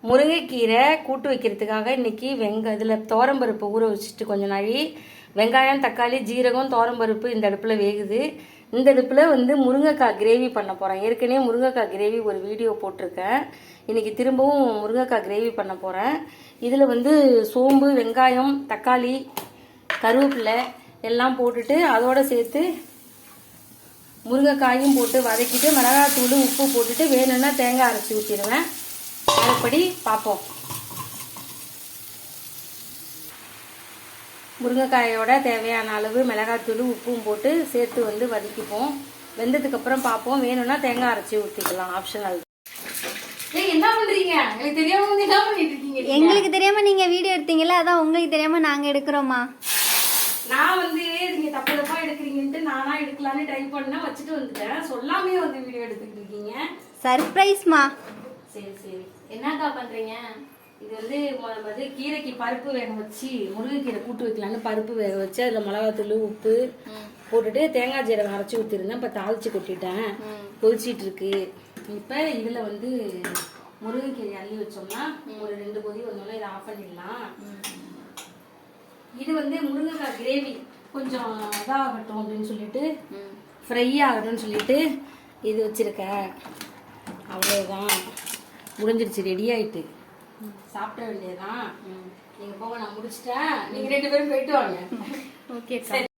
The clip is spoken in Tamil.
முருங்கைக்கீரை கூட்டு வைக்கிறதுக்காக இன்றைக்கி இதில் துவரம்பருப்பு ஊற வச்சுட்டு கொஞ்சம் நாளி வெங்காயம் தக்காளி ஜீரகம் துவரம்பருப்பு இந்த அடுப்பில் வேகுது. இந்த அடுப்பில் முருங்கைக்காய் கிரேவி பண்ண போகிறேன். ஏற்கனவே முருங்கைக்காய் கிரேவி ஒரு வீடியோ போட்டிருக்கேன். இன்றைக்கி திரும்பவும் முருங்கைக்காய் கிரேவி பண்ண போகிறேன். இதில் சோம்பு வெங்காயம் தக்காளி கருவேப்பிலை எல்லாம் போட்டுட்டு அதோடு சேர்த்து முருங்கைக்காயும் போட்டு வதக்கிட்டு மிளகாத்தூள் உப்பு போட்டுட்டு வேணும்னா தேங்காய் அரைச்சி ஊற்றிடுவேன். அதுபடி பார்ப்போம். முருங்கைக்காயோட தேவையான அளவு மிளகாத்தூள் உப்பும் போட்டு சேர்த்து வதக்கிப்போம். வெந்ததுக்கப்புறம் பார்ப்போம். வேணும்னா தேங்காய் அரைச்சி ஊற்றிக்கலாம், ஆப்ஷனல். என்ன பண்றீங்க? எனக்கு தெரியாம என்ன பண்ணிட்டு இருக்கீங்க? எங்களுக்கு தெரியாம நீங்க வீடியோ எடுத்தீங்கல்ல, அதான் உங்களுக்கு தெரியாம நாங்க எடுக்கிறோமா. நான் நீங்க தப்பு தப்பா எடுக்கிறீங்கன்ட்டு நானா எடுக்கலான்னு ட்ரை பண்ண வச்சுட்டு வந்துட்டேன். சொல்லாமே வீடியோ எடுத்துட்டு இருக்கீங்க. சர்ப்ரைஸ்மா. சரி சரி, என்னக்கா பண்றீங்க? இது கீரைக்கு பருப்பு வேக வச்சு முருங்கைக்கீரை கூட்டு வைக்கலான்னு பருப்பு வேக வச்சு அதில் மிளகாத்தூள் உப்பு போட்டுட்டு தேங்காய் ஜீரகம் அரைச்சி ஊற்றிருந்தேன். இப்போ தாளிச்சு கொட்டிட்டேன். கொதிச்சிட்டு இருக்கு. இப்போ இதில் முருங்கைக்கீரை அள்ளி வச்சோம்னா ஒரு 2 கொதி வந்தோம்னா இதை ஆஃப் பண்ணிடலாம். இது முருங்கைக்காய் கிரேவி கொஞ்சம் இதாகட்டும் அப்படின்னு சொல்லிட்டு ஃப்ரை ஆகட்டும்னு சொல்லிட்டு இது வச்சிருக்கேன். அவ்வளோதான், முடிஞ்சிருச்சு, ரெடி ஆயிட்டு சாப்பிட வேண்டியதுதான். நீங்க போங்க, நான் முடிச்சிட்டேன். நீங்க 2 பேரும் போயிட்டு வாங்க. ஓகே.